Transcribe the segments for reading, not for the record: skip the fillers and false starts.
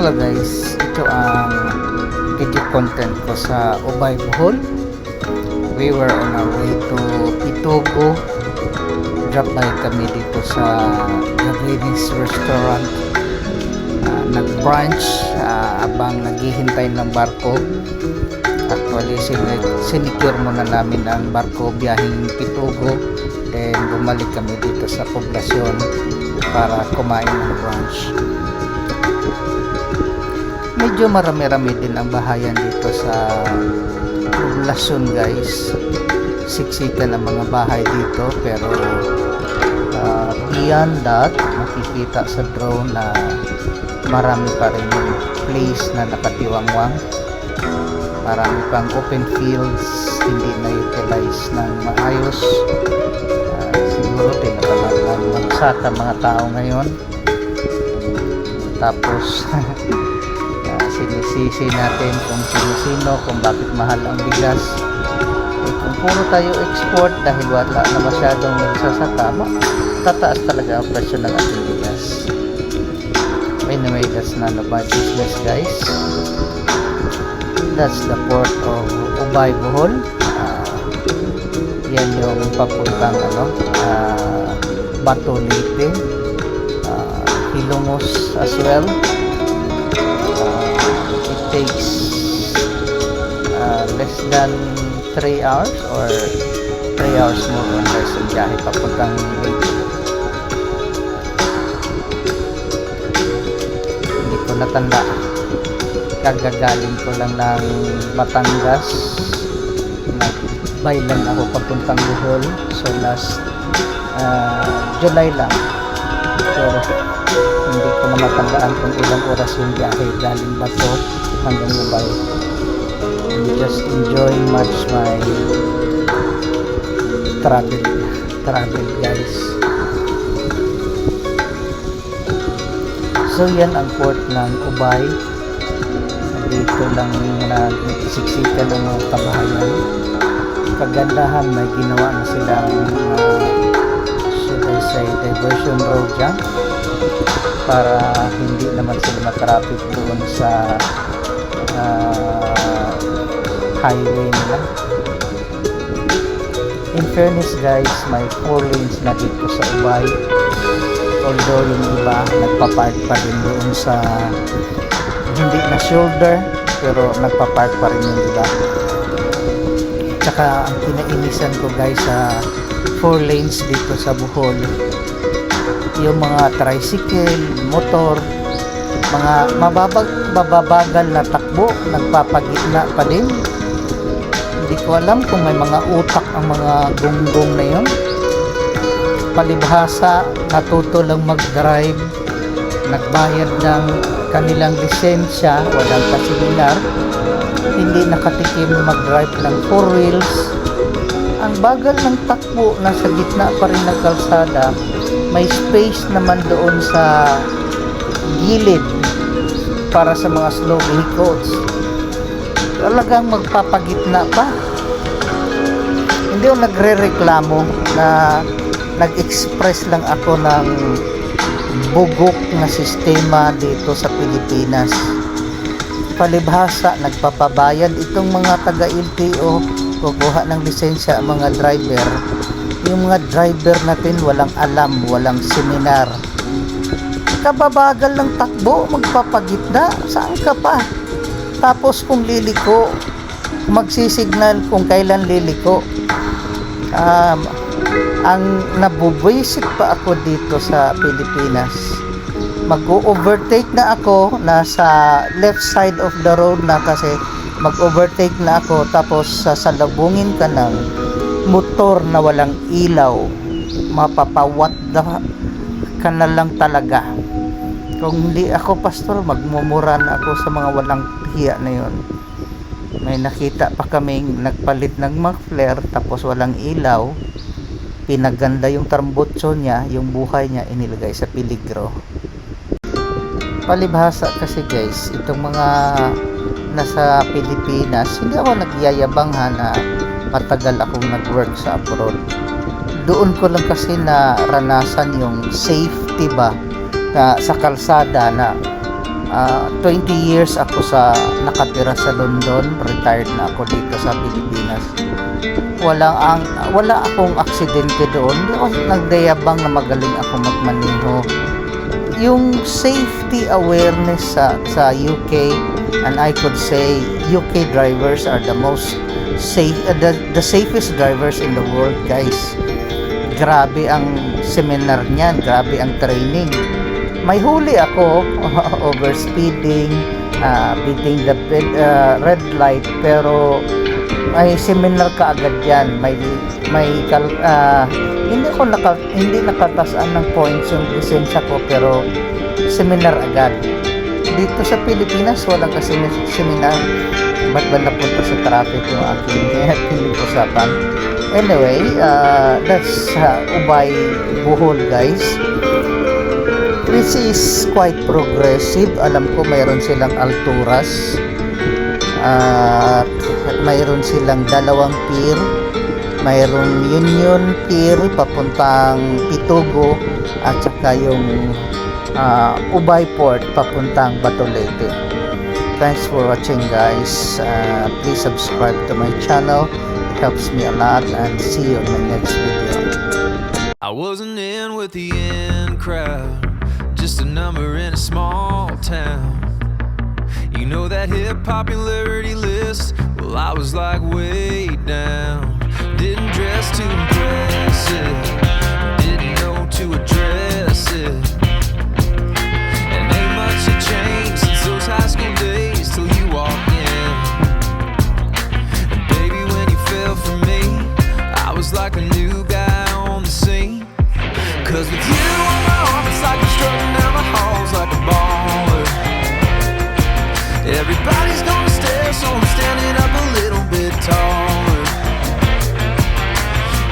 Hello guys, ito ang video content ko sa Ubay, Bohol. We were on our way to Itogo. Drop by kami dito sa Japanese restaurant. Nag-brunch abang naghihintay ng barko. Actually, sinicure muna namin ang barko biyaheng Itogo. Then bumalik kami dito sa poblasyon para kumain ng brunch. Medyo marami-rami din ang bahayan dito sa poblasyon guys. Siksikan ang mga bahay dito, pero beyond that, makikita sa drone na marami pa rin yung place na nakatiwangwang. Marami pang open fields hindi na-utilize ng maayos. Siguro tinatalan lang magsaka mga tao ngayon. Tapos sinisisi natin kung sino-sino, kung bakit mahal ang bigas. Kung puro tayo export dahil wala na masyadong nagsasaka, tataas talaga ang presyo ng ating bigas. Anyway, that's none of my business guys. That's the port of Ubay, Bohol. Yan yung papuntang Bato Leyte, Hilongos as well. It takes less than 3 hours or 3 hours more or less ang biyahe papuntang Leyte. Hindi ko natanda, kagagaling ko lang ng Batangas. Nagbailan ako papuntang Bohol, so last July lang, pero hindi ko na matandaan kung ilang oras yung biyahe galing Bato hanggang Ubay. I'm just enjoying much my travel guys. So yan ang port ng Ubay. Dito lang nagsiksikan ng mga kabahayan. Kagandahan, may ginawa na silang should I say diversion road dyan, para hindi naman sila matraffic doon sa highway nila. In fairness guys, may 4 lanes na dito sa Ubay, although yung iba nagpapark pa rin doon sa hindi na shoulder, pero nagpapark pa rin yung iba. Tsaka ang kinainisan ko guys sa 4 lanes dito sa Bohol, yung mga tricycle, motor, mga mababagal na takbo, nagpapagitna pa din. Hindi ko alam kung may mga utak ang mga gunggong na yun. Palibhasa, natuto lang mag-drive, nagbayad ng kanilang lisensya, walang pasimilar, hindi nakatikim mag-drive ng 4 wheels. Ang bagal ng takbo, nasa gitna pa rin ng kalsada. May space naman doon sa gilid para sa mga slow vehicles. Talagang magpapagitna pa. Hindi ako nagre-reklamo, na nag-express lang ako ng bugok na sistema dito sa Pilipinas. Palibhasa, nagpapabayad itong mga taga-LTO, kukuha ng lisensya ang mga driver. Yung mga driver natin walang alam, walang seminar. Kababagal ng takbo, magpapagitna, saan ka pa? Tapos kung liliko, magsisignal kung kailan liliko. Ang nabubwisit pa ako dito sa Pilipinas, mag-overtake na ako, nasa left side of the road na, kasi mag-overtake na ako, tapos sasalubungin ka ng motor na walang ilaw, mapapawat ka na lang talaga. Kung hindi ako pastor, magmumura na ako sa mga walang hiya na yon. May nakita pa kaming nagpalit ng muffler tapos walang ilaw, pinaganda yung trambutso niya, yung buhay niya inilagay sa peligro. Palibhasa kasi guys, itong mga nasa Pilipinas, hindi ako nagyayabang na matagal akong nag-work sa abroad. Doon ko lang kasi naranasan yung safety ba sa kalsada, na 20 years ako nakatira sa London, retired na ako dito sa Pilipinas. Wala akong aksidente doon. Hindi ako nagdayabang na magaling ako magmaneho. Yung safety awareness sa UK, and I could say UK drivers are the most safe, the safest drivers in the world, guys. Grabe ang seminar niyan, grabe ang training. May huli ako over speeding, beating the red light, pero may seminar ka agad yan. Hindi nakatasaan ng points yung lisensya ko, pero seminar agad. Dito sa Pilipinas walang kasi seminar. Ba't ba napunta sa traffic yung aking usapan? Anyway, that's Ubay, Bohol, guys. This is quite progressive. Alam ko mayroon silang Alturas, at mayroon silang dalawang pier, mayroon Union Pier papuntang Pitugo, at saka yung Ubay Port papuntang Batolete. Thanks for watching, guys. Please subscribe to my channel. It helps me a lot, and see you in my next video. I wasn't in with the in crowd, just a number in a small town. You know that hip popularity list? Well, I was like way down. Didn't dress too impressive, didn't know to address it. And ain't much had changed since those high school days till you walked in. And baby, when you fell for me, I was like a new guy on the scene. Cause with you on my arm, it's like I'm strutting down the halls like a baller. Everybody's gonna stare, so I'm standing up a little bit taller.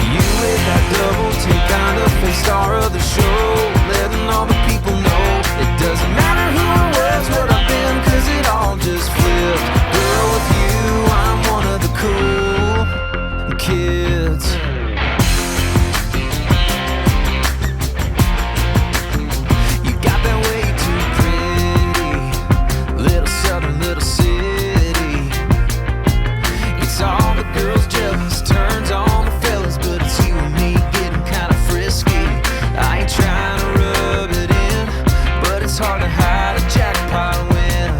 You with that double take, kind of face star of the show, letting all the people know it doesn't matter who I was, what I've been, cause it all just flipped. Girl, with you, I'm one of the cool kids. You got that way too pretty, little southern, little city. It's all the girls jealous, turns on the fellas, but it's you and me getting kinda frisky. I ain't trying to rub it in, but it's hard to hide a jackpot win.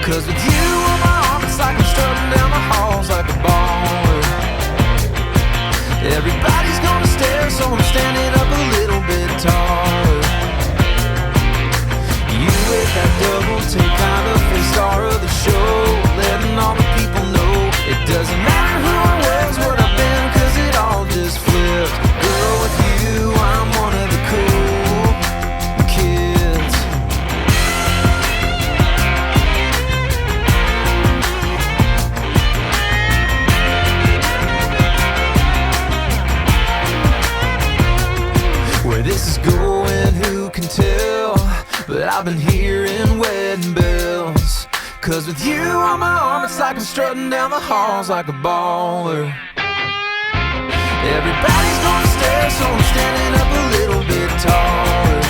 Cause with you on my arm, it's like I'm strutting down the halls like a baller. Everybody's gonna stare, so I'm standing up a little bit taller. You with that double take, kind of face star of the show, letting all the people know it doesn't matter who I was, what I've been, cause it all just flipped. Girl, with you, I'm one of the cool kids. Where this is going, who can tell? But I've been hearing wedding bells. Cause with you on my arm, it's like I'm strutting down the halls like a baller. Everybody's gonna stare, so I'm standing up a little bit taller.